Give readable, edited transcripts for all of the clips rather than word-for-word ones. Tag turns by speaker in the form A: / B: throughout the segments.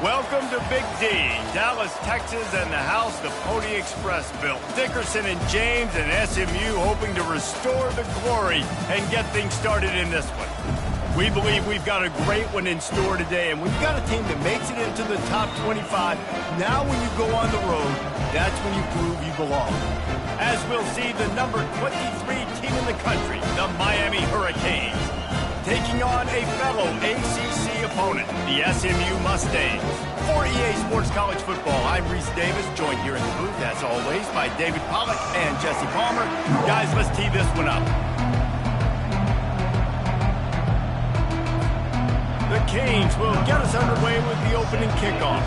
A: Welcome to Big D, Dallas, Texas, and the house the Pony Express built. Dickerson and James and SMU hoping to restore the glory and get things started in this one. We believe we've got a great one in store today, and we've got a team that makes it into the top 25. Now when you go on the road, that's when you prove you belong. As we'll see, the number 23 team in the country, the Miami Hurricanes, taking on a fellow ACC opponent, the SMU Mustangs. For EA Sports College Football, I'm Reese Davis, joined here in the booth, as always, by David Pollack and Jesse Palmer. Guys, let's tee this one up. The Canes will get us underway with the opening kickoff.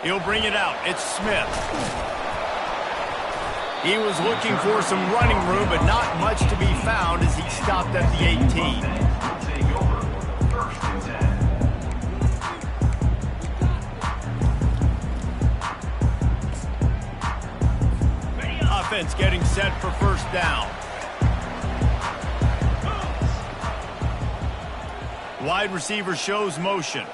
A: He'll bring it out. It's Smith. He was looking for some running room, but not much to be found as he stopped at the 18. Offense getting set for first down. Wide receiver shows motion.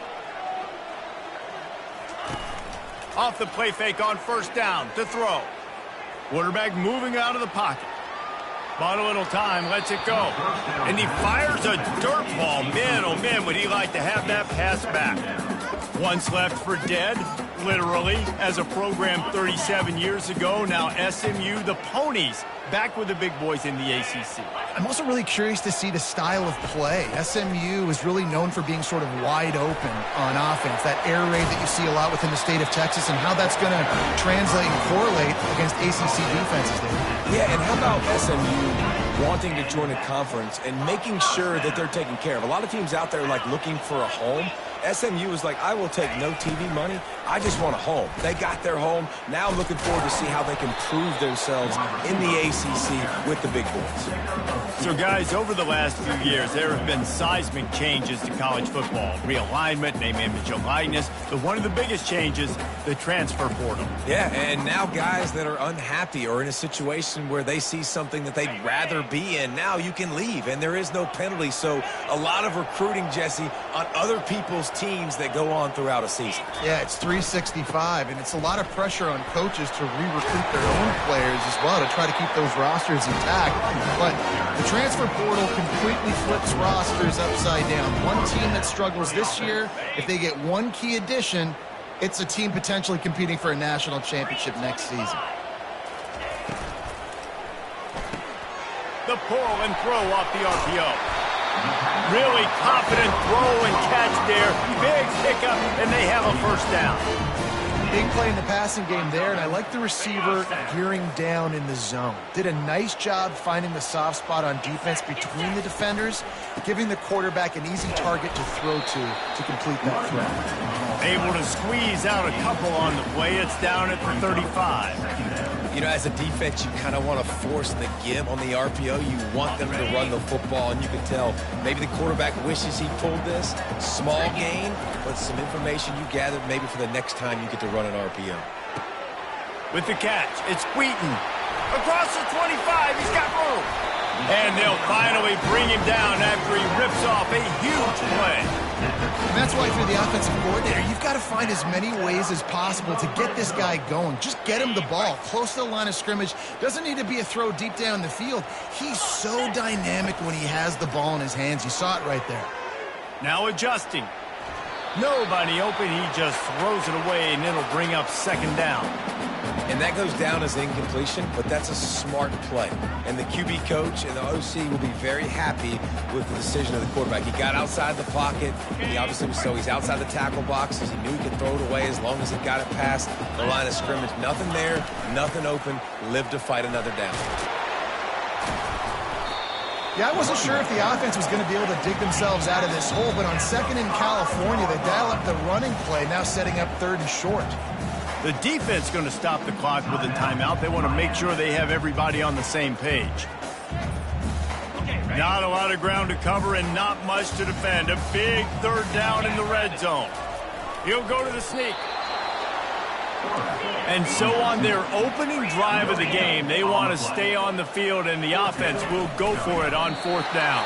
A: Off the play fake on first down to throw. Quarterback moving out of the pocket. Bought a little time, lets it go. And he fires a dirt ball. Man, oh man, would he like to have that pass back. Once left for dead, literally, as a program 37 years ago. Now SMU, the Ponies, back with the big boys in the ACC.
B: I'm also really curious to see the style of play. SMU is really known for being sort of wide open on offense, that air raid that you see a lot within the state of Texas, and how that's going to translate and correlate against ACC defenses there.
C: Yeah, and how about SMU wanting to join a conference and making sure that they're taken care of? A lot of teams out there like looking for a home. SMU is like, I will take no TV money. I just want a home. They got their home. Now I'm looking forward to see how they can prove themselves in the ACC with the big boys.
A: So, guys, over the last few years, there have been seismic changes to college football. Realignment, name, image, and likeness. But one of the biggest changes, the transfer portal.
C: Yeah, and now guys that are unhappy or in a situation where they see something that they'd rather be in, now you can leave, and there is no penalty. So a lot of recruiting, Jesse, on other people's teams that go on throughout a season.
B: Yeah, it's 365, and it's a lot of pressure on coaches to re-recruit their own players as well to try to keep those rosters intact. But the transfer portal completely flips rosters upside down. One team that struggles this year, if they get one key addition, it's a team potentially competing for a national championship next season.
A: The pull and throw off the RPO. Really confident throw and catch there. Big pickup, and they have a first down.
B: Big play in the passing game there, and I like the receiver gearing down in the zone. Did a nice job finding the soft spot on defense between the defenders, giving the quarterback an easy target to throw to complete that throw.
A: Able to squeeze out a couple on the play. It's down at the 35.
C: You know, as a defense, you kind of want to force the give on the RPO. You want them to run the football, and you can tell maybe the quarterback wishes he pulled this. Small gain, but some information you gathered maybe for the next time you get to run an RPO.
A: With the catch, it's Wheaton. Across the 25, he's got room. And they'll finally bring him down after he rips off a huge play.
B: And that's why, if you're the offensive coordinator, you've got to find as many ways as possible to get this guy going. Just get him the ball close to the line of scrimmage. Doesn't need to be a throw deep down the field. He's so dynamic when he has the ball in his hands. You saw it right there.
A: Now adjusting. Nobody open. He just throws it away, and it'll bring up second down.
C: And that goes down as incompletion, but that's a smart play. And the QB coach and the OC will be very happy with the decision of the quarterback. He got outside the pocket. He obviously was so he's outside the tackle boxes. He knew he could throw it away as long as he got it past the line of scrimmage. Nothing there, nothing open. Live to fight another down.
B: Yeah, I wasn't sure if the offense was going to be able to dig themselves out of this hole, but on second in California, they dial up the running play, now setting up third and short.
A: The defense going to stop the clock with a timeout. They want to make sure they have everybody on the same page. Not a lot of ground to cover and not much to defend. A big third down in the red zone. He'll go to the sneak. And so on their opening drive of the game, they want to stay on the field, and the offense will go for it on 4th down.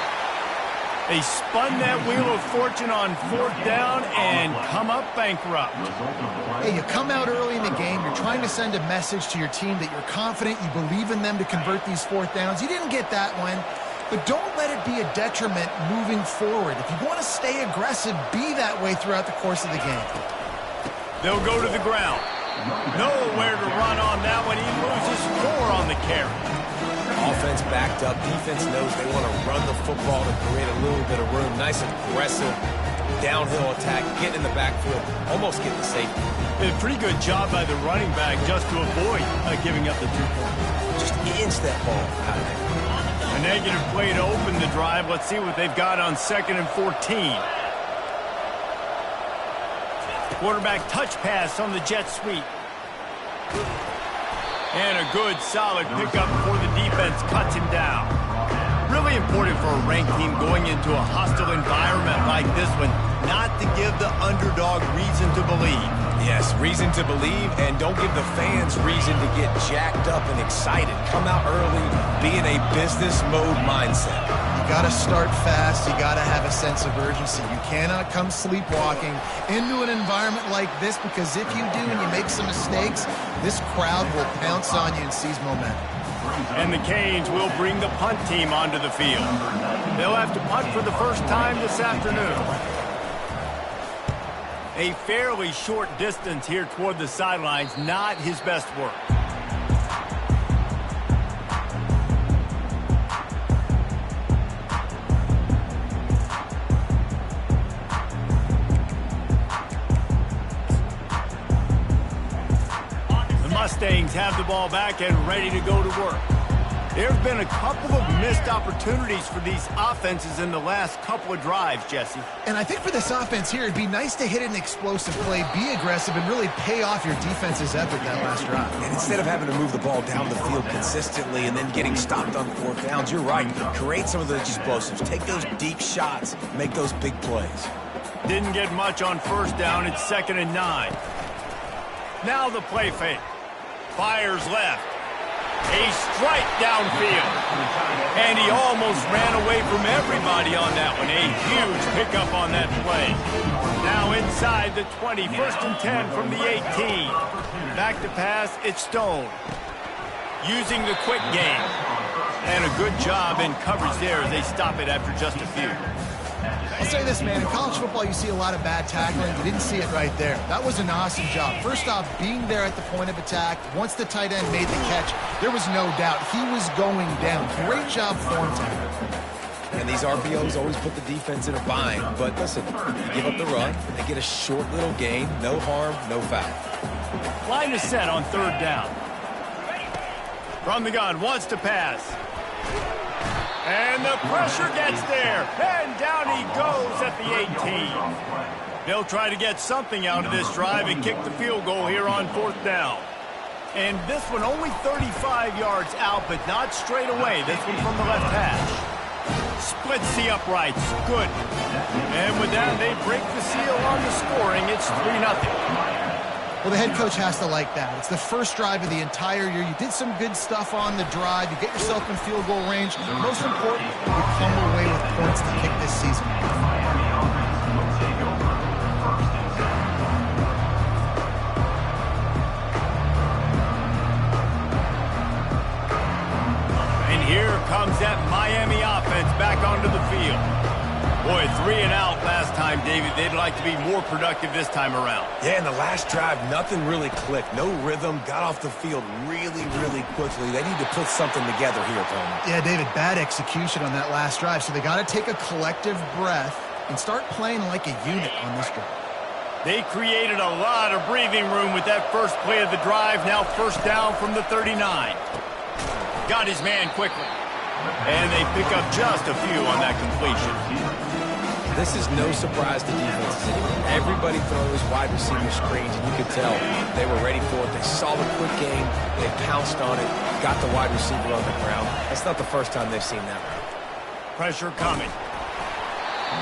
A: They spun that wheel of fortune on 4th down and come up bankrupt.
B: Hey, you come out early in the game, you're trying to send a message to your team that you're confident, you believe in them to convert these 4th downs. You didn't get that one, but don't let it be a detriment moving forward. If you want to stay aggressive, be that way throughout the course of the game. They'll
A: go to the ground. Nowhere to run on that one. He loses 4 on the carry.
C: Offense backed up. Defense knows they want to run the football to create a little bit of room. Nice aggressive downhill attack, getting in the backfield, almost getting the safety.
A: A pretty good job by the running back just to avoid giving up the 2 points.
C: Just inch that ball out of there.
A: A negative play to open the drive. Let's see what they've got on 2nd and 14. Quarterback touch pass on the jet sweep. And a good, solid pickup before the defense cuts him down. Really important for a ranked team going into a hostile environment like this one, not to give the underdog reason to believe.
C: Yes, reason to believe, and don't give the fans reason to get jacked up and excited. Come out early, be in a business mode mindset.
B: You got to start fast. You got to have a sense of urgency. You cannot come sleepwalking into an environment like this, because if you do and you make some mistakes, this crowd will pounce on you and seize momentum.
A: And the Canes will bring the punt team onto the field. They'll have to punt for the first time this afternoon. A fairly short distance here toward the sidelines, not his best work. The Mustangs have the ball back and ready to go to work. There have been a couple of missed opportunities for these offenses in the last couple of drives, Jesse.
B: And I think for this offense here, it'd be nice to hit an explosive play, be aggressive, and really pay off your defense's effort that last drive.
C: And instead of having to move the ball down the field consistently and then getting stopped on 4th downs, you're right. Create some of those explosives. Take those deep shots. Make those big plays.
A: Didn't get much on 1st down. It's 2nd and 9. Now the play fake. Fires left. A strike downfield. And he almost ran away from everybody on that one. A huge pickup on that play. Now inside the 20. 1st and 10 from the 18. Back to pass. It's Stone. Using the quick game. And a good job in coverage there as they stop it after just a few.
B: I'll say this, man. In college football, you see a lot of bad tackling. You didn't see it right there. That was an awesome job. First off, being there at the point of attack. Once the tight end made the catch, there was no doubt he was going down. Great job form tackle.
C: And these RPOs always put the defense in a bind. But listen, you give up the run, they get a short little gain. No harm, no foul.
A: Line is set on 3rd down. From the gun, wants to pass. And the pressure gets there. And down he goes at the 18. They'll try to get something out of this drive and kick the field goal here on 4th down. And this one only 35 yards out, but not straight away. This one from the left hash. Splits the uprights. Good. And with that, they break the seal on the scoring. It's 3-0.
B: Well, the head coach has to like that. It's the first drive of the entire year. You did some good stuff on the drive. You get yourself in field goal range. Most important, you come away with points to kick this season.
A: And here comes that Miami offense back onto the field. Boy, 3 and out last time, David. They'd like to be more productive this time around.
C: Yeah, in the last drive, nothing really clicked. No rhythm. Got off the field really, really quickly. They need to put something together here, Tony.
B: Yeah, David, bad execution on that last drive. So they got to take a collective breath and start playing like a unit on this drive.
A: They created a lot of breathing room with that first play of the drive. Now 1st down from the 39. Got his man quickly. And they pick up just a few on that completion.
C: This is no surprise to defenses anymore. Everybody throws wide receiver screens, and you could tell they were ready for it. They saw the quick game. They pounced on it, got the wide receiver on the ground. That's not the first time they've seen that.
A: Pressure coming.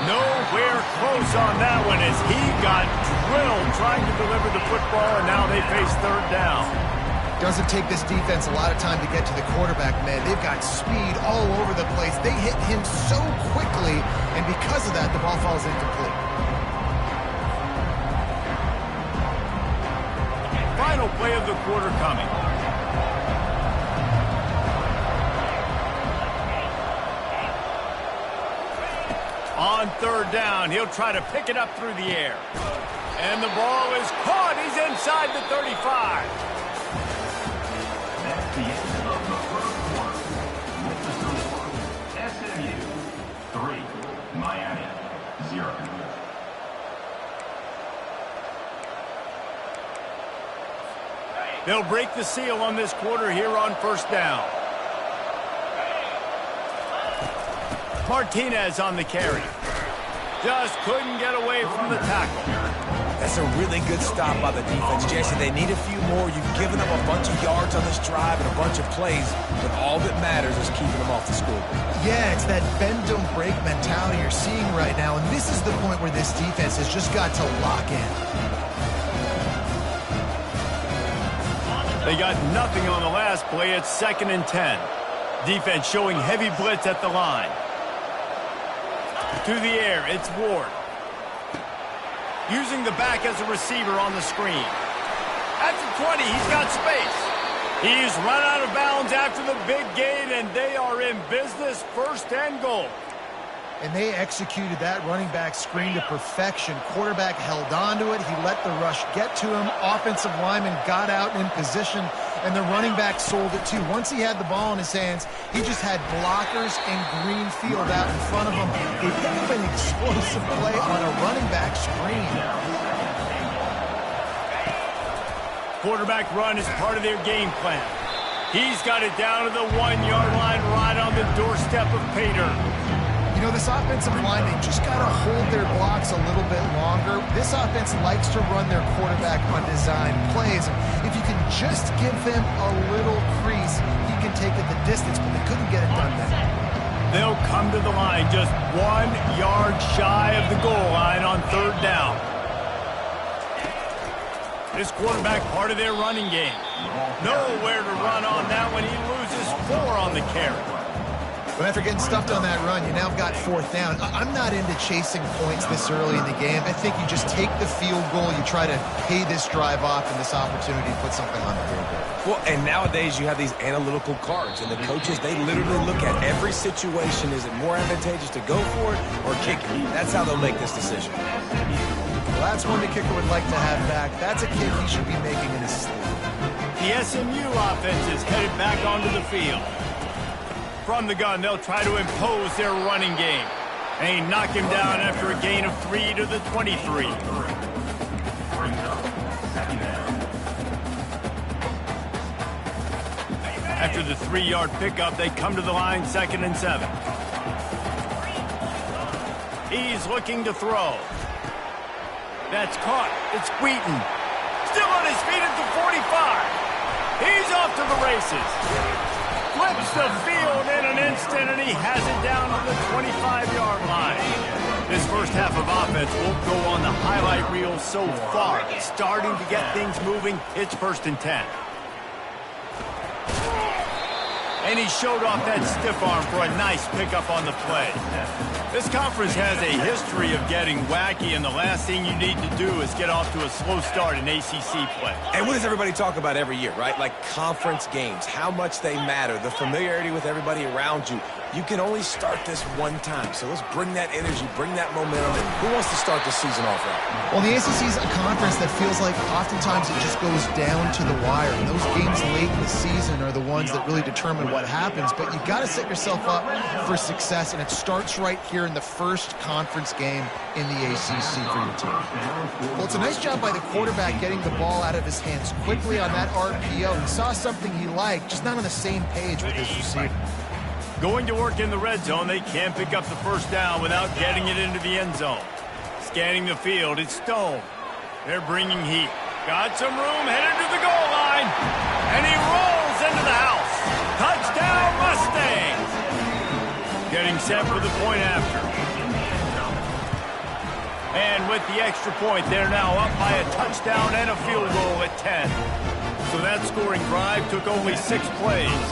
A: Nowhere close on that one as he got drilled trying to deliver the football, and now they face third down.
B: Doesn't take this defense a lot of time to get to the quarterback, man. They've got speed all over the place. They hit him so quickly, and because of that, the ball falls incomplete.
A: Final play of the quarter coming. On third down, he'll try to pick it up through the air. And the ball is caught. He's inside the 35.
D: That's the end of the first quarter. With the score, SMU 3, Miami 0.
A: They'll break the seal on this quarter here on first down. Martinez on the carry. Just couldn't get away from the tackle.
C: That's a really good stop by the defense, Jason. They need a few more. You've given them a bunch of yards on this drive and a bunch of plays, but all that matters is keeping them off the scoreboard.
B: Yeah, it's that bend, don't break mentality you're seeing right now, and this is the point where this defense has just got to lock in.
A: They got nothing on the last play. It's 2nd and 10. Defense showing heavy blitz at the line. To the air, it's Ward. Using the back as a receiver on the screen. At the 20, he's got space. He's run out of bounds after the big gain, and they are in business, 1st and goal.
B: And they executed that running back screen to perfection. Quarterback held on to it. He let the rush get to him. Offensive lineman got out in position, and the running back sold it too. Once he had the ball in his hands, he just had blockers and green field out in front of him. They picked up an explosive play on a running back screen.
A: Quarterback run is part of their game plan. He's got it down to the 1-yard line right on the doorstep of Pater.
B: You know, this offensive line, they just got to hold their blocks a little bit longer. This offense likes to run their quarterback on design plays. If you can just give him a little crease, he can take it the distance, but they couldn't get it done then.
A: They'll come to the line just 1 yard shy of the goal line on third down. This quarterback part of their running game. Nowhere to run on that one. He loses 4 on the carry.
B: But after getting stuffed on that run, you now got 4th down. I'm not into chasing points this early in the game. I think you just take the field goal, you try to pay this drive off and this opportunity to put something on the field goal.
C: Well, and nowadays you have these analytical cards, and the coaches, they literally look at every situation. Is it more advantageous to go for it or kick it? That's how they'll make this decision.
B: Well, that's one the kicker would like to have back. That's a kick he should be making in his sleep.
A: The SMU offense is headed back onto the field. From the gun, they'll try to impose their running game. They knock him down after a gain of 3 to the 23. After the 3-yard pickup, they come to the line 2nd and 7. He's looking to throw. That's caught. It's Wheaton. Still on his feet at the 45. He's off to the races. Flips the field in an instant, and he has it down on the 25-yard line. This first half of offense won't go on the highlight reel so far. Starting to get things moving. It's 1st and 10. And he showed off that stiff arm for a nice pickup on the play. This conference has a history of getting wacky, and the last thing you need to do is get off to a slow start in ACC play.
C: And what does everybody talk about every year, right? Like conference games, how much they matter, the familiarity with everybody around you. You can only start this one time, so let's bring that energy, bring that momentum in. Who wants to start the season off right?
B: Well, the ACC is a conference that feels like oftentimes it just goes down to the wire, and those games late in the season are the ones that really determine what happens, but you've got to set yourself up for success, and it starts right here in the first conference game in the ACC for your team. Well, it's a nice job by the quarterback getting the ball out of his hands quickly on that RPO. He saw something he liked, just not on the same page with his receiver.
A: Going to work in the red zone, they can't pick up the first down without getting it into the end zone. Scanning the field, it's Stone. They're bringing heat. Got some room, headed to the goal line, and he rolls into the house. Touchdown, Mustangs! Getting set for the point after. And with the extra point, they're now up by a touchdown and a field goal at 10. So that scoring drive took only 6 plays.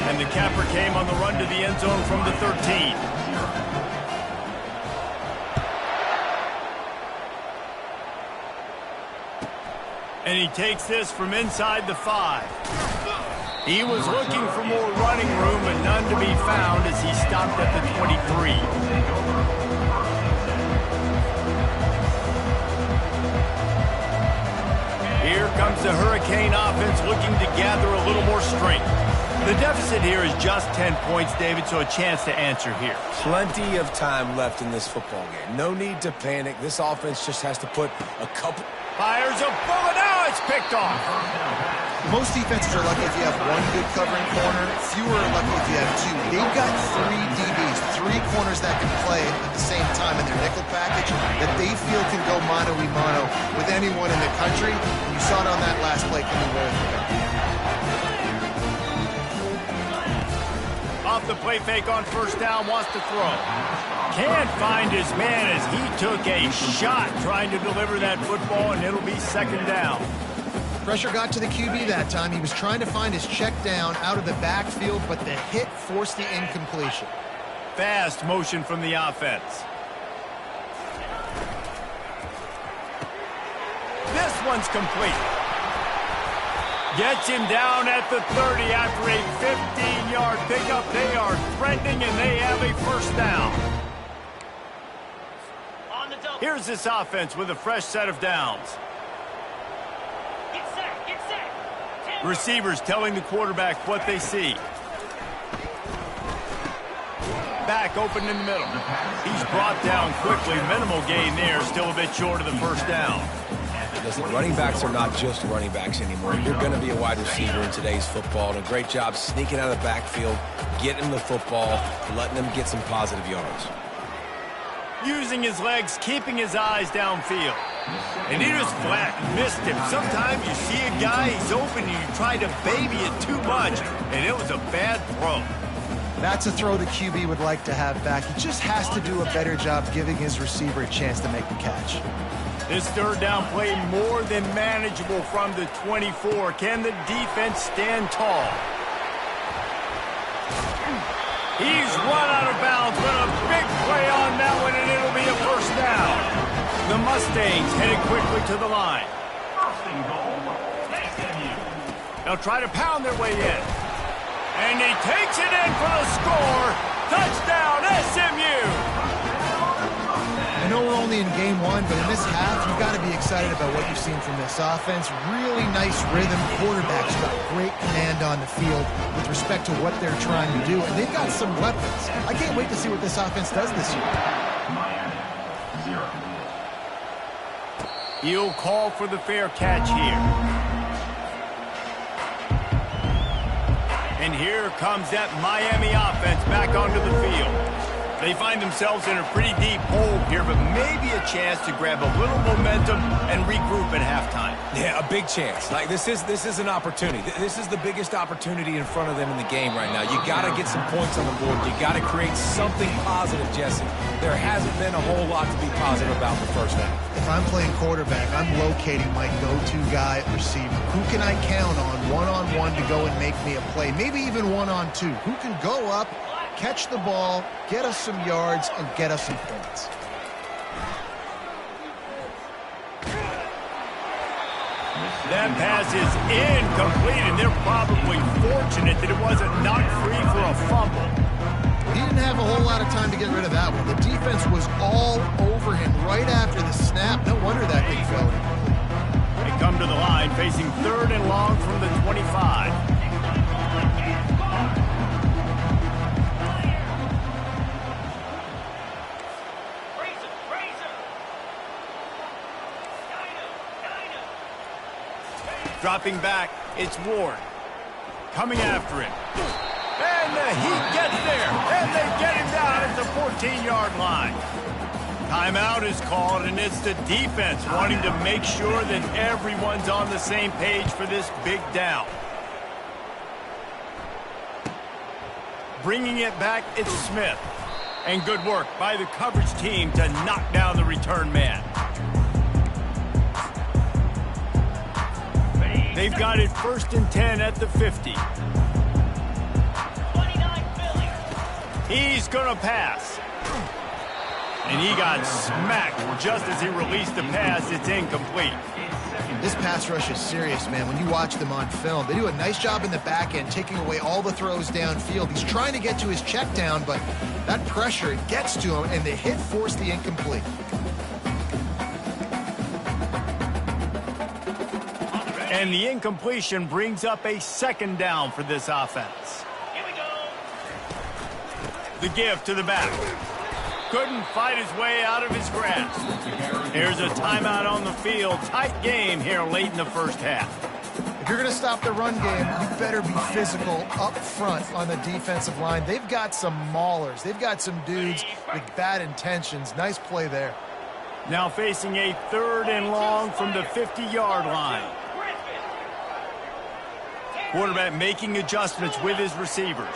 A: And the capper came on the run to the end zone from the 13. And he takes this from inside the 5. He was looking for more running room, but none to be found as he stopped at the 23. Here comes the Hurricane offense looking to gather a little more strength. The deficit here is just 10 points, David, so a chance to answer here.
C: Plenty of time left in this football game. No need to panic. This offense just has to put a couple...
A: Fires a bullet. Now it's picked off.
B: Most defenses are lucky if you have one good covering corner. Fewer are lucky if you have 2. They've got 3 DBs, 3 corners that can play at the same time in their nickel package that they feel can go mano-a-mano with anyone in the country. And you saw it on that last play coming very quick.
A: Off the play fake on first down, wants to throw. Can't find his man as he took a shot trying to deliver that football, and it'll be second down.
B: Pressure got to the QB that time. He was trying to find his check down out of the backfield, but the hit forced the incompletion.
A: Fast motion from the offense. This one's complete. Gets him down at the 30 after a 15-yard pickup. They are threatening, and they have a first down. Here's this offense with a fresh set of downs.
E: Get set.
A: Receivers telling the quarterback what they see. Back open in the middle. He's brought down quickly. Minimal gain there. Still a bit short of the first down.
C: Listen, running backs are not just running backs anymore. You're going to be a wide receiver in today's football. And a great job sneaking out of the backfield, getting the football, letting them get some positive yards.
A: Using his legs, keeping his eyes downfield. And he just flat missed him. Sometimes you see a guy, he's open, and you try to baby it too much, and it was a bad throw.
B: That's a throw the QB would like to have back. He just has to do a better job giving his receiver a chance to make the catch.
A: This third down play more than manageable from the 24. Can the defense stand tall? He's run out of bounds, but a big play on that one, and it'll be a first down. The Mustangs headed quickly to the line.
D: First and goal. SMU.
A: They'll try to pound their way in. And he takes it in for the score. Touchdown, SMU!
B: I know we're only in game 1, but in this half, you've got to be excited about what you've seen from this offense. Really nice rhythm. Quarterback's got great command on the field with respect to what they're trying to do. And they've got some weapons. I can't wait to see what this offense does this year.
D: Miami, 0.
A: He'll call for the fair catch here. And here comes that Miami offense back onto the field. They find themselves in a pretty deep hole here, but maybe a chance to grab a little momentum and regroup at halftime.
C: Yeah, a big chance. Like this is an opportunity. This is the biggest opportunity in front of them in the game right now. You got to get some points on the board. You got to create something positive, Jesse. There hasn't been a whole lot to be positive about the first half.
B: If I'm playing quarterback, I'm locating my go-to guy at receiver. Who can I count on one-on-one to go and make me a play? Maybe even one-on-two. Who can go up, catch the ball, get us some yards, and get us some points.
A: That pass is incomplete, and they're probably fortunate that it wasn't knocked free for a fumble.
B: He didn't have a whole lot of time to get rid of that one. The defense was all over him right after the snap. No wonder that thing fell incomplete.
A: They come to the line facing 3rd and long from the 25. Dropping back, it's Ward. Coming after him. And the Heat gets there. And they get him down at the 14-yard line. Timeout is called, and it's the defense wanting to make sure that everyone's on the same page for this big down. Bringing it back, it's Smith. And good work by the coverage team to knock down the return man. They've got it 1st and 10 at the 50.
E: 29 Philly.
A: He's going to pass. And he got smacked just as he released the pass. It's incomplete.
B: This pass rush is serious, man. When you watch them on film, they do a nice job in the back end, taking away all the throws downfield. He's trying to get to his check down, but that pressure, it gets to him, and the hit forced the incomplete.
A: And the incompletion brings up a 2nd down for this offense.
E: Here we go.
A: The give to the back. Couldn't fight his way out of his grasp. Here's a timeout on the field. Tight game here late in the 1st half.
B: If you're going to stop the run game, you better be physical up front on the defensive line. They've got some maulers. They've got some dudes with bad intentions. Nice play there.
A: Now facing a 3rd and long from the 50-yard line. Quarterback making adjustments with his receivers.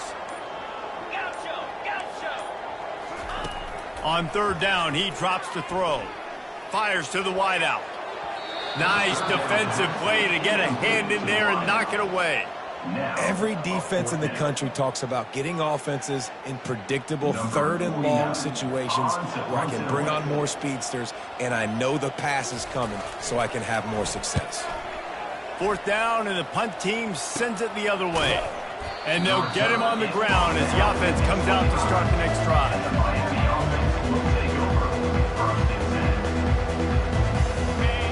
A: On 3rd down, he drops to throw. Fires to the wideout. Nice defensive play to get a hand in there and knock it away.
C: Every defense in the country talks about getting offenses in predictable 3rd and long situations where I can bring on more speedsters and I know the pass is coming so I can have more success.
A: 4th down, and the punt team sends it the other way. And they'll get him on the ground as the offense comes out to start the next drive.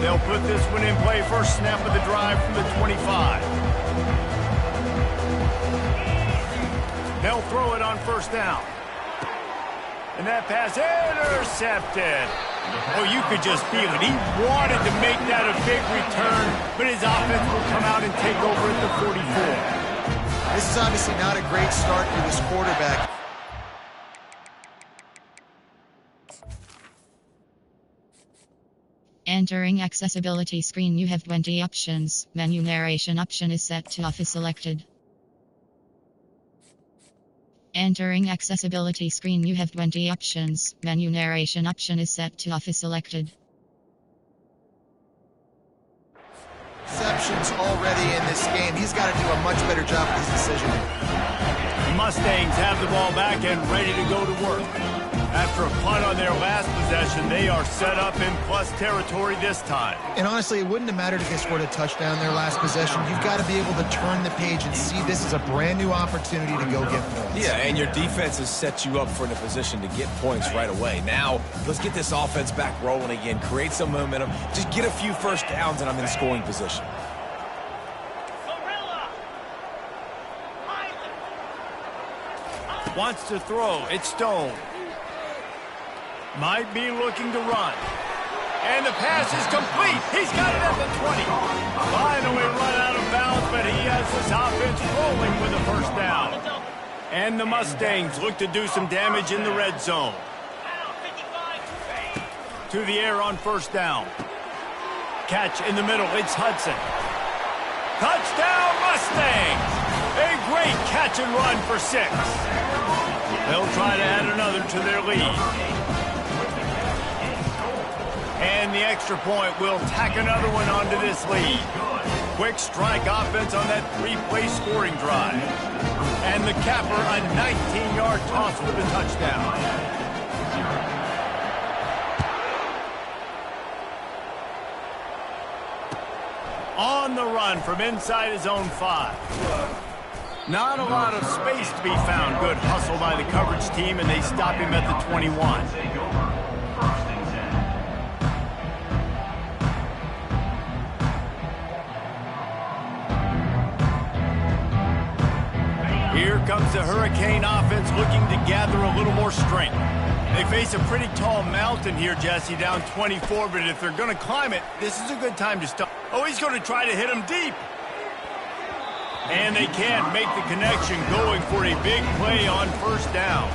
A: They'll put this one in play. First snap of the drive from the 25. They'll throw it on 1st down. And that pass intercepted. Oh, you could just feel it. He wanted to make that a big return, but his offense will come out and take over at the 44.
B: This is obviously not a great start for this quarterback.
F: Entering accessibility screen, you have 20 options. Menu narration option is set to off is selected. Entering accessibility screen, you have 20 options. Menu narration option is set to off is selected.
B: Receptions already in this game. He's got to do a much better job with his decision.
A: The Mustangs have the ball back and ready to go to work. After a punt on their last possession, they are set up in plus territory this time.
B: And honestly, it wouldn't have mattered if they scored a touchdown their last possession. You've got to be able to turn the page and see this as a brand new opportunity to go get points.
C: Yeah, and your defense has set you up for a position to get points right away. Now, let's get this offense back rolling again, create some momentum, just get a few 1st downs, and I'm in scoring position.
A: Wants to throw. It's Stone. Might be looking to run. And the pass is complete. He's got it at the 20. Finally run out of bounds, but he has this offense rolling with a 1st down. And the Mustangs look to do some damage in the red zone. To the air on 1st down. Catch in the middle. It's Hudson. Touchdown, Mustangs! A great catch and run for 6. They'll try to add another to their lead. And the extra point will tack another one onto this lead. Quick strike offense on that 3-play scoring drive. And the capper, a 19-yard toss for the touchdown. On the run from inside his own 5. Not a lot of space to be found. Good hustle by the coverage team, and they stop him at the 21. Here comes the Hurricane offense looking to gather a little more strength. They face a pretty tall mountain here, Jesse, down 24, but if they're going to climb it, this is a good time to stop. Oh, he's going to try to hit him deep. And they can't make the connection, going for a big play on 1st down.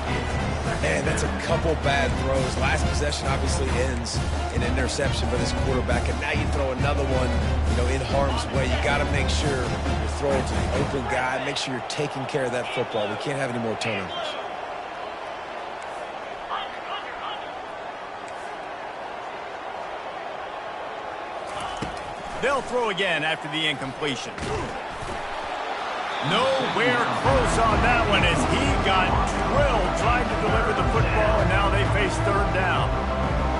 C: Man, that's a couple bad throws. Last possession obviously ends in an interception by this quarterback, and now you throw another one, in harm's way. You got to make sure you're throwing to the open guy. Make sure you're taking care of that football. We can't have any more turnovers.
A: They'll throw again after the incompletion. Nowhere close on that one as he got drilled trying to deliver the football, and now they face third down.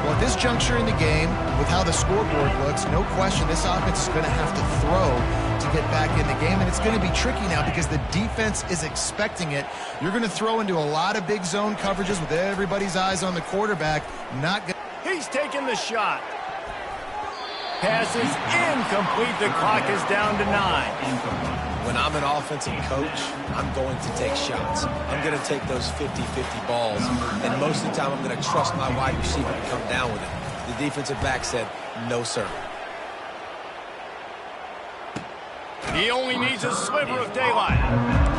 B: Well, at this juncture in the game, with how the scoreboard looks, no question this offense is going to have to throw to get back in the game, and it's going to be tricky now because the defense is expecting it. You're going to throw into a lot of big zone coverages with everybody's eyes on the quarterback.
A: He's taking the shot. Pass is incomplete. The clock is down to 9.
C: When I'm an offensive coach, I'm going to take shots. I'm going to take those 50-50 balls, and most of the time I'm going to trust my wide receiver to come down with it. The defensive back said, no, sir.
A: He only needs a sliver of daylight.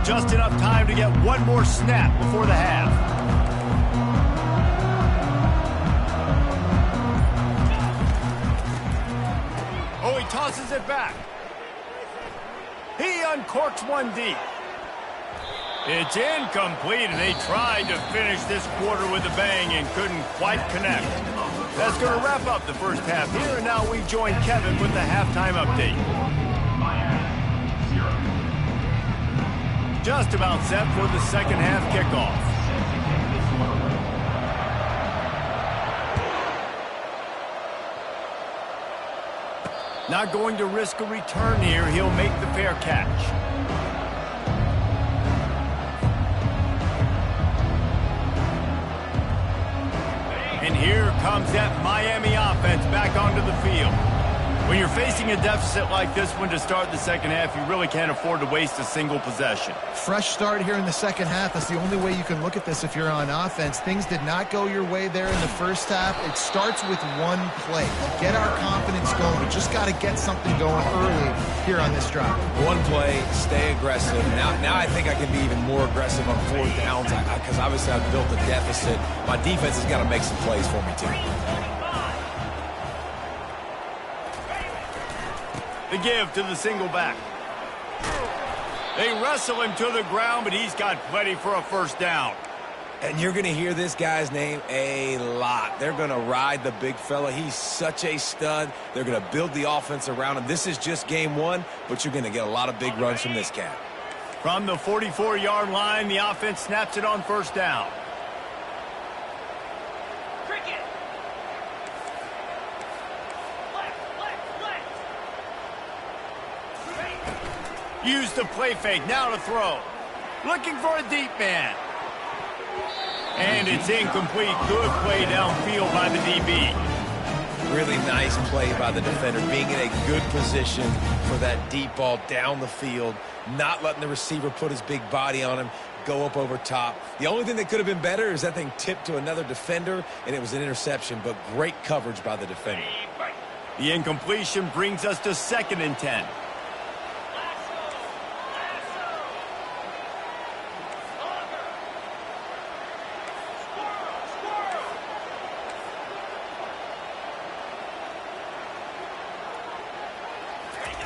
A: Just enough time to get one more snap before the half. Oh, he tosses it back. He uncorks one deep. It's incomplete, and they tried to finish this quarter with a bang and couldn't quite connect. That's going to wrap up the first half here, and now we join Kevin with the halftime update. Just about set for the second half kickoff. Not going to risk a return here. He'll make the fair catch. And here comes that Miami offense back onto the field. When you're facing a deficit like this one to start the second half, you really can't afford to waste a single possession.
B: Fresh start here in the second half. That's the only way you can look at this if you're on offense. Things did not go your way there in the first half. It starts with one play. Get our confidence going. We just got to get something going early here on this drive.
C: One play, stay aggressive. Now I think I can be even more aggressive on fourth downs because obviously I've built a deficit. My defense has got to make some plays for me, too.
A: The give to the single back. They wrestle him to the ground, but he's got plenty for a first down.
C: And you're going to hear this guy's name a lot. They're going to ride the big fella. He's such a stud. They're going to build the offense around him. This is just game one, but you're going to get a lot of big runs from this cat.
A: From the 44-yard line, the offense snaps it on first down. Use the play fake, now to throw. Looking for a deep man. And it's incomplete. Good play downfield by the DB.
C: Really nice play by the defender, being in a good position for that deep ball down the field, not letting the receiver put his big body on him, go up over top. The only thing that could have been better is that thing tipped to another defender, and it was an interception, but great coverage by the defender.
A: The incompletion brings us to 2nd and 10.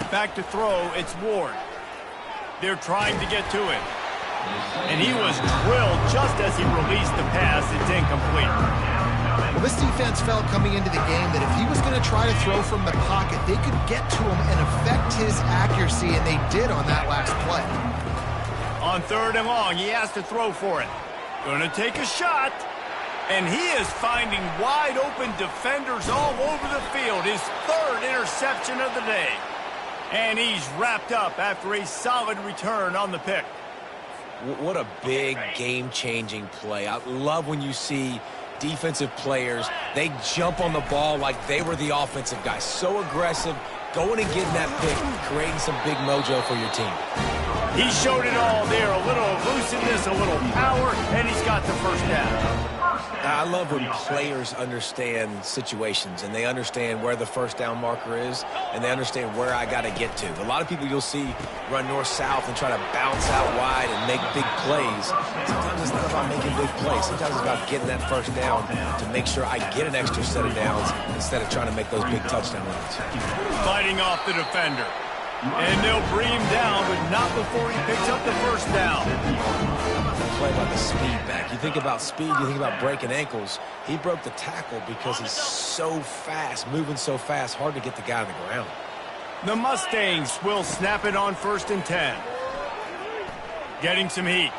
A: Back to throw, it's Ward. They're trying to get to it. And he was drilled just as he released the pass. It's incomplete.
B: Well, this defense felt coming into the game that if he was going to try to throw from the pocket, they could get to him and affect his accuracy, and they did on that last play.
A: On 3rd and long, he has to throw for it. Going to take a shot. And he is finding wide open defenders all over the field. His 3rd interception of the day. And he's wrapped up after a solid return on the pick.
C: What a big game-changing play. I love when you see defensive players, they jump on the ball like they were the offensive guy. So aggressive, going and getting that pick, creating some big mojo for your team.
A: He showed it all there, a little elusiveness, a little power, and he's got the first down.
C: I love when players understand situations and they understand where the first down marker is and they understand where I got to get to. A lot of people you'll see run north-south and try to bounce out wide and make big plays. Sometimes it's not about making big plays. Sometimes it's about getting that first down to make sure I get an extra set of downs instead of trying to make those big touchdown runs.
A: Fighting off the defender. And they'll bring him down, but not before he picks up the first down.
C: Play about the speed back. You think about speed, you think about breaking ankles. He broke the tackle because he's so fast, moving so fast, hard to get the guy on the ground.
A: The Mustangs will snap it on 1st and 10. Getting some heat.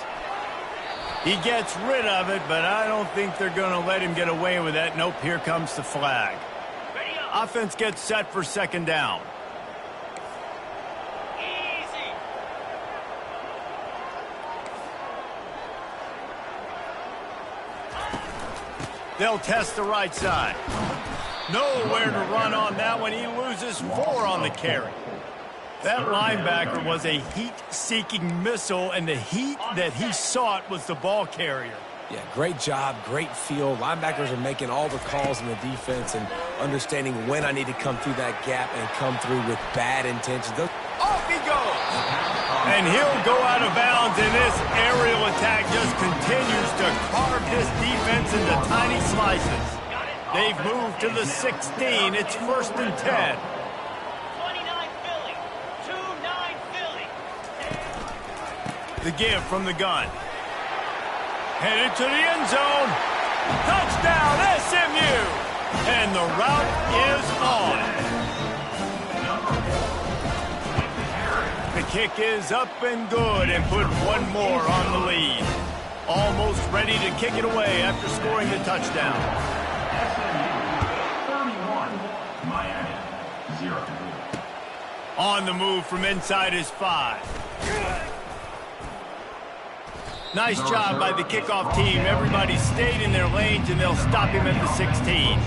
A: He gets rid of it, but I don't think they're going to let him get away with that. Nope, here comes the flag. Offense gets set for 2nd down. They'll test the right side. Nowhere to run on that one. He loses 4 on the carry. That linebacker was a heat-seeking missile, and the heat that he sought was the ball carrier.
C: Yeah, great job, great feel. Linebackers are making all the calls in the defense and understanding when I need to come through that gap and come through with bad intentions.
A: Off he goes! And he'll go out of bounds, and this aerial attack just continues to carve this defense into tiny slices. They've moved to the 16. It's 1st and 10.
E: 29 Philly. 2-9 Philly.
A: The give from the gun. Headed to the end zone. Touchdown, SMU! And the route is on. The kick is up and good and put 1 more on the lead. Almost ready to kick it away after scoring the touchdown.
D: SMU 31, Miami 0.
A: On the move from inside his 5. Nice job by the kickoff team. Everybody stayed in their lanes, and they'll stop him at the 16.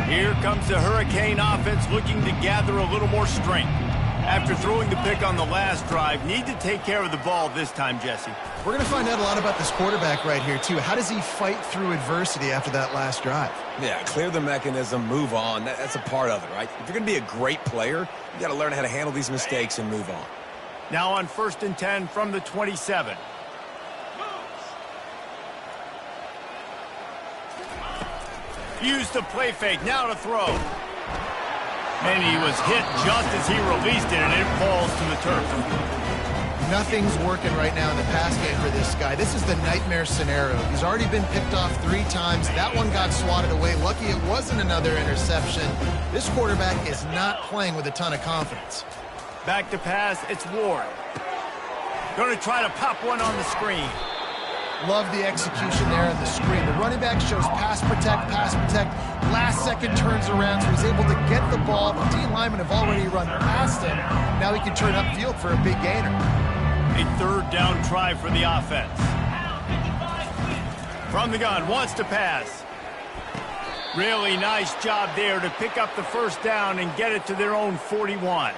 A: Here comes the Hurricane offense looking to gather a little more strength. After throwing the pick on the last drive, need to take care of the ball this time, Jesse.
B: We're going to find out a lot about this quarterback right here, too. How does he fight through adversity after that last drive?
C: Yeah, clear the mechanism, move on. That's a part of it, right? If you're going to be a great player, you got to learn how to handle these mistakes and move on.
A: Now on 1st and 10 from the 27. Use the play fake, now to throw. And he was hit just as he released it, and it falls to the turf.
B: Nothing's working right now in the pass game for this guy. This is the nightmare scenario. He's already been picked off 3 times. That one got swatted away. Lucky it wasn't another interception. This quarterback is not playing with a ton of confidence.
A: Back to pass, it's Ward. Going to try to pop one on the screen.
B: Love the execution there on the screen. The running back shows pass protect, pass protect. Last second turns around, so he's able to get the ball. The D linemen have already run past him. Now he can turn upfield for a big gainer.
A: A 3rd down try for the offense. From the gun, wants to pass. Really nice job there to pick up the 1st down and get it to their own 41.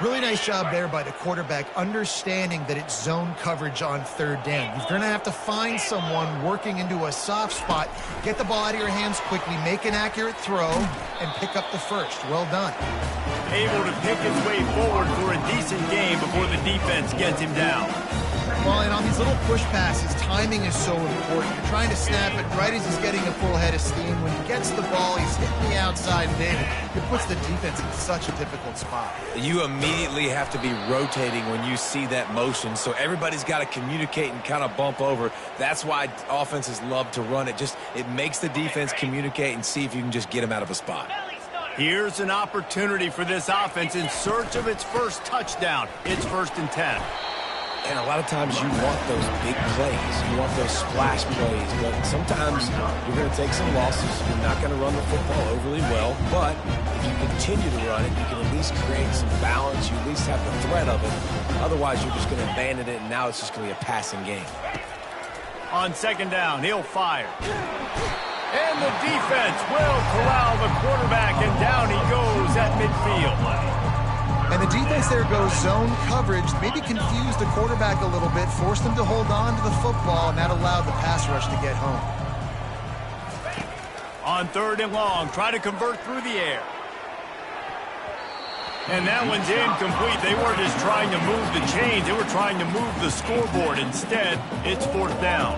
B: Really nice job there by the quarterback, understanding that it's zone coverage on 3rd down. You're going to have to find someone working into a soft spot, get the ball out of your hands quickly, make an accurate throw, and pick up the 1st. Well done.
A: Able to pick his way forward for a decent game before the defense gets him down.
B: Well, and on these little push passes, timing is so important. You're trying to snap it right as he's getting a full head of steam. When he gets the ball, he's hitting the outside, and David, it puts the defense in such a difficult spot.
C: You immediately have to be rotating when you see that motion, so everybody's got to communicate and kind of bump over. That's why offenses love to run it. It makes the defense communicate and see if you can just get them out of a spot.
A: Here's an opportunity for this offense in search of its 1st touchdown. It's 1st and 10.
C: And a lot of times you want those big plays. You want those splash plays. But sometimes you're going to take some losses. You're not going to run the football overly well. But if you continue to run it, you can at least create some balance. You at least have the threat of it. Otherwise, you're just going to abandon it, and now it's just going to be a passing game.
A: On 2nd down, he'll fire. And the defense will corral the quarterback, and down he goes at midfield.
B: And the defense there goes zone coverage, maybe confused the quarterback a little bit, forced him to hold on to the football, and that allowed the pass rush to get home.
A: On 3rd and long, try to convert through the air. And that one's incomplete. They weren't just trying to move the chains, they were trying to move the scoreboard. Instead, it's 4th down.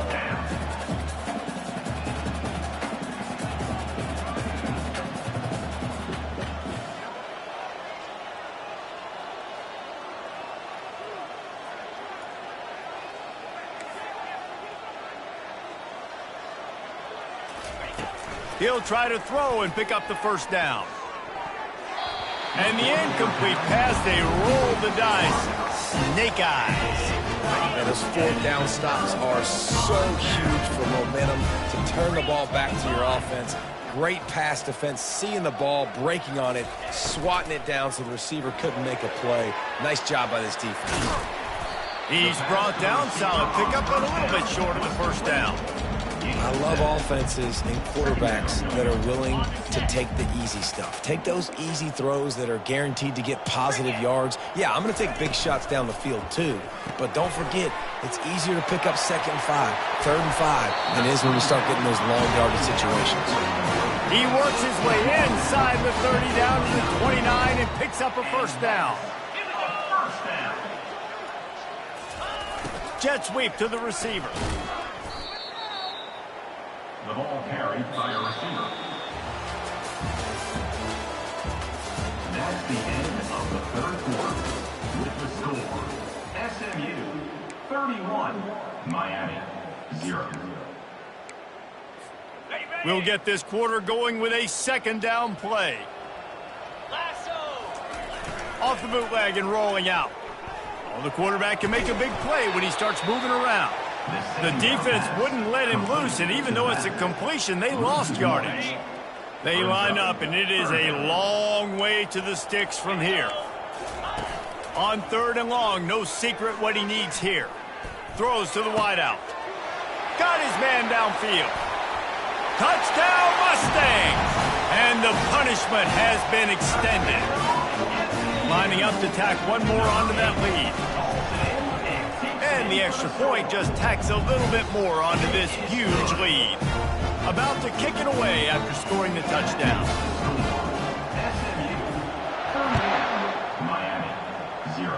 A: He'll try to throw and pick up the first down. And the incomplete pass, they roll the dice. Snake eyes.
C: And those fourth down stops are so huge for momentum to turn the ball back to your offense. Great pass defense, seeing the ball, breaking on it, swatting it down so the receiver couldn't make a play. Nice job by this defense.
A: He's brought down, solid pickup, but a little bit short of the first down.
C: I love offenses and quarterbacks that are willing to take the easy stuff. Take those easy throws that are guaranteed to get positive yards. Yeah, I'm going to take big shots down the field too. But don't forget, it's easier to pick up 2nd and 5, 3rd and 5 than it is when you start getting those long yardage situations.
A: He works his way inside the 30 down to the 29 and picks up a first down. Jet sweep to the receiver.
D: The ball carried by a receiver. That's the end of the third quarter. With the score, SMU 31, Miami 0.
A: We'll get this quarter going with a 2nd down play. Off the bootleg and rolling out. Well, the quarterback can make a big play when he starts moving around. The defense wouldn't let him loose, and even though it's a completion, they lost yardage. They line up, and it is a long way to the sticks from here. On 3rd and long, no secret what he needs here. Throws to the wideout. Got his man downfield. Touchdown, Mustangs! And the punishment has been extended. Lining up to tack one more onto that lead. And the extra point just tacks a little bit more onto this huge lead. About to kick it away after scoring the touchdown.
D: Miami 0.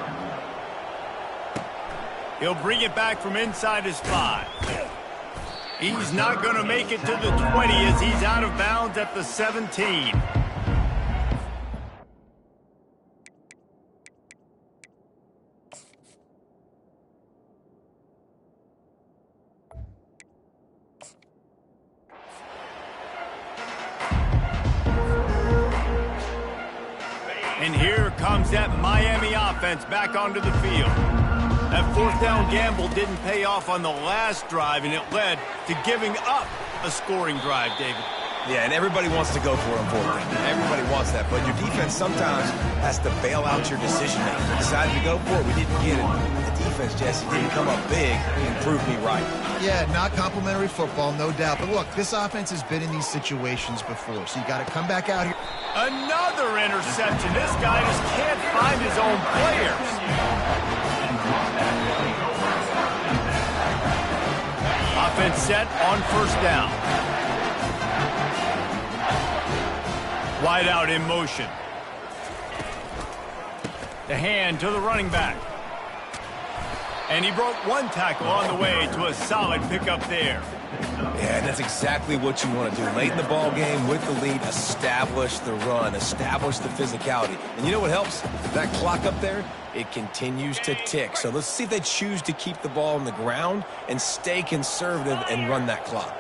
A: He'll bring it back from inside his 5. He's not going to make it to the 20 as he's out of bounds at the 17. And here comes that Miami offense back onto the field. That 4th down gamble didn't pay off on the last drive, and it led to giving up a scoring drive, David.
C: Yeah, and everybody wants to go for it, unfortunately. Everybody wants that, but your defense sometimes has to bail out your decision-making. We decided to go for it. We didn't get it. The defense, Jesse, didn't come up big and prove me right.
B: Yeah, not complimentary football, no doubt. But look, this offense has been in these situations before, so you got to come back out here.
A: Another interception. This guy just can't find his own players. Offense set on 1st down. Wide out in motion. The hand to the running back. And he broke one tackle on the way to a solid pickup there.
C: Yeah, and that's exactly what you want to do. Late in the ball game with the lead, establish the run, establish the physicality. And you know what helps? That clock up there, it continues to tick. So let's see if they choose to keep the ball on the ground and stay conservative and run that clock.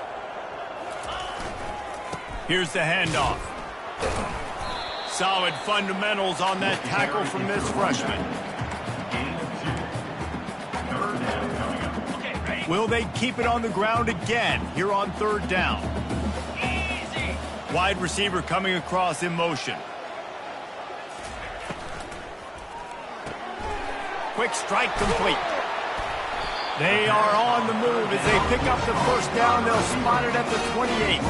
A: Here's the handoff. Solid fundamentals on that tackle from this freshman. Will they keep it on the ground again here on 3rd down? Wide receiver coming across in motion. Quick strike complete. They are on the move as they pick up the 1st down. They'll spot it at the 28.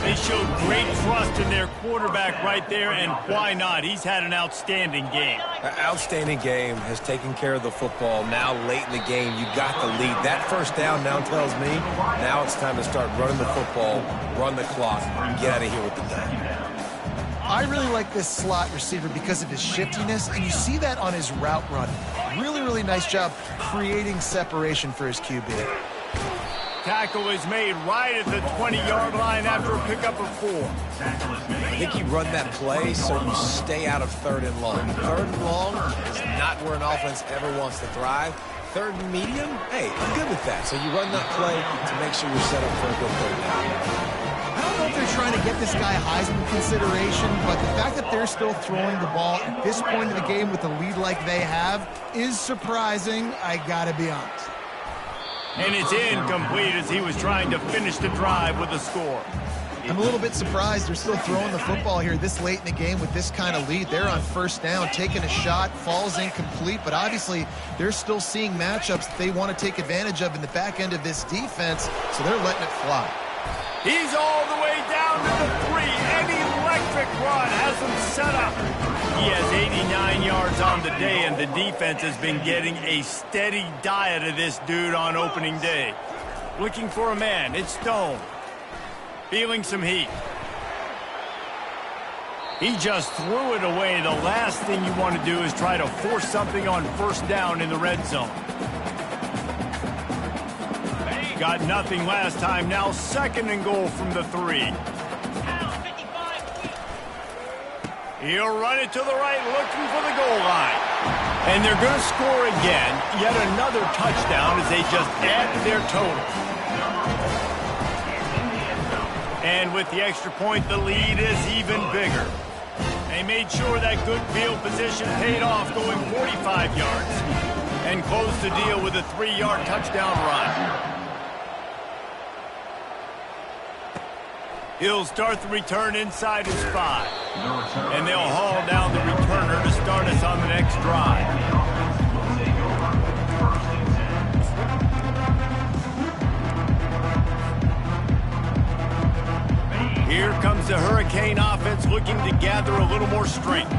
A: They showed great trust in their quarterback right there, and why not? He's had an outstanding game.
C: An outstanding game, has taken care of the football. Now late in the game, you got the lead. That 1st down now tells me now it's time to start running the football, run the clock, and get out of here with the day.
B: I really like this slot receiver because of his shiftiness, and you see that on his route run. Really nice job creating separation for his QB.
A: Tackle is made right at the 20-yard line after a pickup of 4.
C: I think you run that play so you stay out of 3rd and long. 3rd and long is not where an offense ever wants to thrive. 3rd and medium, hey, I'm good with that. So you run that play to make sure you're set up for a good 3rd down.
B: I don't know if they're trying get this guy Heisman consideration, but the fact that they're still throwing the ball at this point in the game with a lead like they have is surprising, I gotta be honest.
A: And it's incomplete as he was trying to finish the drive with a score.
B: I'm a little bit surprised they're still throwing the football here this late in the game with this kind of lead. They're on first down, taking a shot, falls incomplete, but obviously they're still seeing matchups that they want to take advantage of in the back end of this defense, so they're letting it fly.
A: He's all the way down to the 3. An electric run has him set up. He has 89 yards on the day, and the defense has been getting a steady diet of this dude on opening day. Looking for a man. It's Stone. Feeling some heat. He just threw it away. The last thing you want to do is try to force something on first down in the red zone. Got nothing last time. Now 2nd and goal from the 3. He'll run it to the right, looking for the goal line. And they're going to score again. Yet another touchdown as they just add to their total. And with the extra point, the lead is even bigger. They made sure that good field position paid off, going 45 yards, and closed the deal with a 3-yard touchdown run. He'll start the return inside his 5. And they'll haul down the returner to start us on the next drive. Here comes the Hurricane offense looking to gather a little more strength.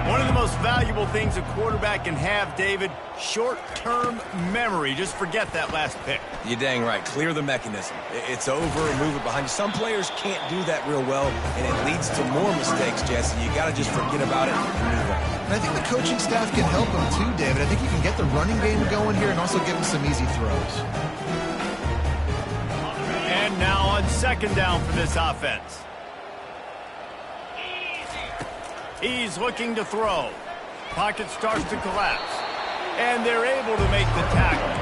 A: One of the most valuable things a quarterback can have, David, short-term memory. Just forget that last pick.
C: You're dang right. Clear the mechanism. It's over and move it behind you. Some players can't do that real well, and it leads to more mistakes, Jesse. You got to just forget about it and move on.
B: And I think the coaching staff can help him too, David. I think you can get the running game going here and also give him some easy throws.
A: And now on 2nd down for this offense. He's looking to throw. Pocket starts to collapse. And they're able to make the tackle.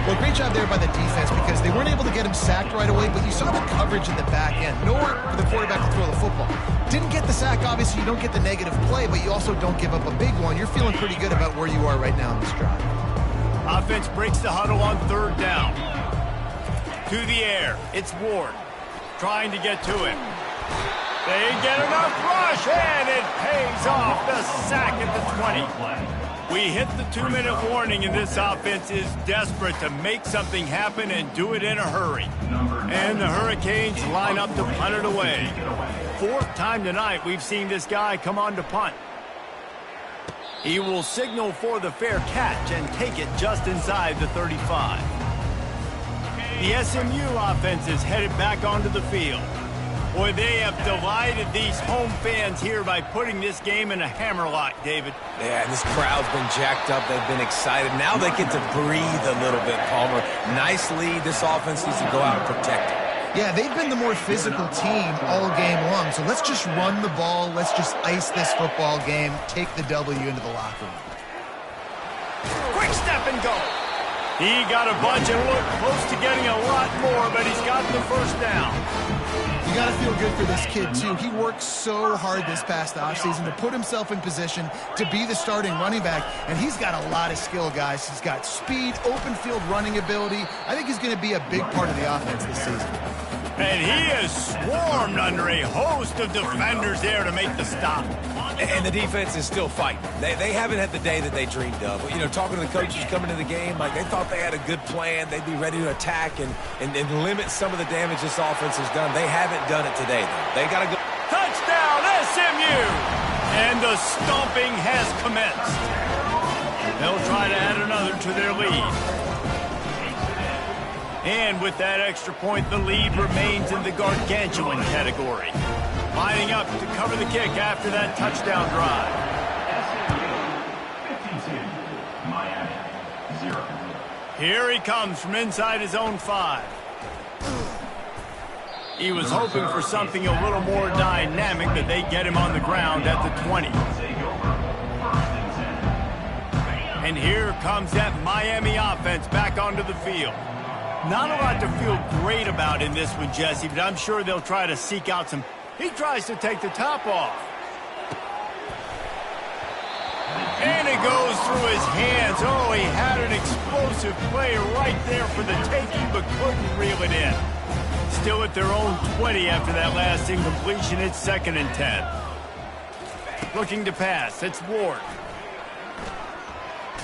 B: Well, great job there by the defense because they weren't able to get him sacked right away, but you saw the coverage in the back end. Nowhere for the quarterback to throw the football. Didn't get the sack, obviously you don't get the negative play, but you also don't give up a big one. You're feeling pretty good about where you are right now in this drive.
A: Offense breaks the huddle on 3rd down. To the air, it's Ward trying to get to him. They get enough rush, and it pays off the sack at the 20. We hit the 2-minute warning, and this offense is desperate to make something happen and do it in a hurry. And the Hurricanes line up to punt it away. 4th time tonight we've seen this guy come on to punt. He will signal for the fair catch and take it just inside the 35. The SMU offense is headed back onto the field. Boy, they have delighted these home fans here by putting this game in a hammerlock, David.
C: Yeah, this crowd's been jacked up. They've been excited. Now they get to breathe a little bit, Palmer. Nice lead. This offense needs to go out and protect it.
B: Yeah, they've been the more physical team all game long, so let's just run the ball. Let's just ice this football game, take the W into the locker room.
A: Quick step and go. He got a bunch and looked close to getting a lot more, but he's got the first down.
B: You got to feel good for this kid, too. He worked so hard this past offseason to put himself in position to be the starting running back, and he's got a lot of skill, guys. He's got speed, open field running ability. I think he's going to be a big part of the offense this season.
A: And he is swarmed under a host of defenders there to make the stop.
C: And the defense is still fighting. They haven't had the day that they dreamed of. You know, talking to the coaches coming to the game, like they thought they had a good plan. They'd be ready to attack and limit some of the damage this offense has done. They haven't done it today, though. They got to go.
A: Touchdown, SMU! And the stomping has commenced. They'll try to add another to their lead. And with that extra point, the lead remains in the gargantuan category. Lining up to cover the kick after that touchdown drive.
D: SMU, 52, Miami, 0.
A: Here he comes from inside his own 5. He was hoping for something a little more dynamic, that they get him on the ground at the 20. And here comes that Miami offense back onto the field. Not a lot to feel great about in this one, Jesse, but I'm sure they'll try to seek out some He tries to take the top off. And it goes through his hands. Oh, he had an explosive play right there for the taking, but couldn't reel it in. Still at their own 20 after that last incompletion. It's 2nd and 10. Looking to pass. It's Ward.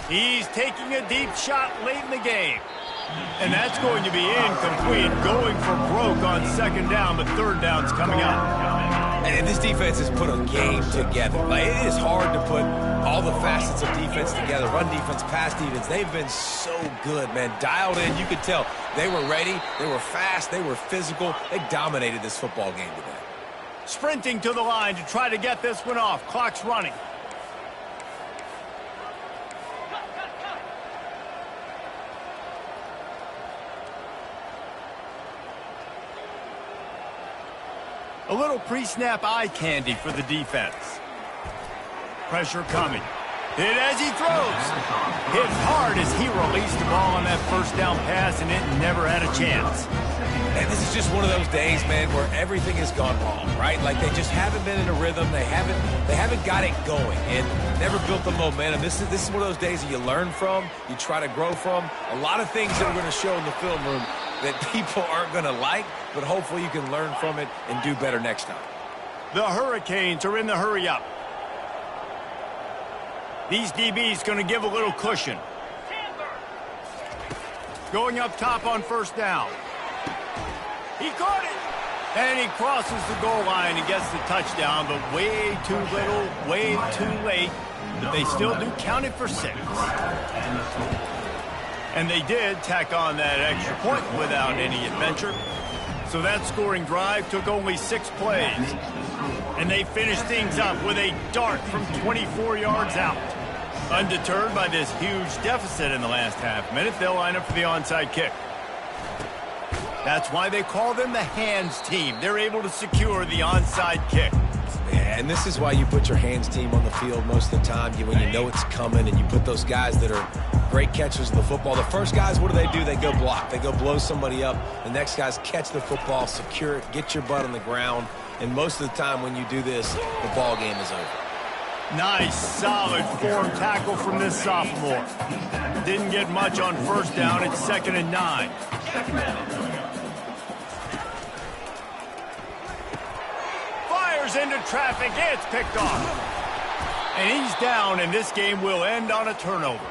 A: He's taking a deep shot late in the game. And that's going to be incomplete. Going for broke on 2nd down, but 3rd down's coming up.
C: And this defense has put a game together. Like, it is hard to put all the facets of defense together. Run defense, pass defense. They've been so good, man. Dialed in. You could tell they were ready. They were fast. They were physical. They dominated this football game today.
A: Sprinting to the line to try to get this one off. Clock's running. A little pre-snap eye candy for the defense. Pressure coming. Hit as he throws. Hit hard as he released the ball on that 1st down pass, and it never had a chance.
C: And this is just one of those days, man, where everything has gone wrong, right? Like, they just haven't been in a rhythm. They haven't got it going and never built the momentum. This is one of those days that you learn from, you try to grow from. A lot of things that are going to show in the film room that people aren't going to like, but hopefully you can learn from it and do better next time.
A: The Hurricanes are in the hurry-up. These DBs going to give a little cushion. Going up top on 1st down. He caught it. And he crosses the goal line and gets the touchdown, but way too little, way too late. But they still do count it for 6. And they did tack on that extra point without any adventure. So that scoring drive took only 6 plays. And they finished things up with a dart from 24 yards out. Undeterred by this huge deficit in the last half minute, they'll line up for the onside kick. That's why they call them the hands team. They're able to secure the onside kick.
C: Yeah, and this is why you put your hands team on the field most of the time, when you know it's coming, and you put those guys that are great catchers of the football. The first guys, what do? They go block. They go blow somebody up. The next guys catch the football, secure it, get your butt on the ground. And most of the time when you do this, the ball game is over.
A: Nice, solid form tackle from this sophomore. Didn't get much on 1st down. It's 2nd and 9. Fires into traffic. It's picked off. And he's down, and this game will end on a turnover.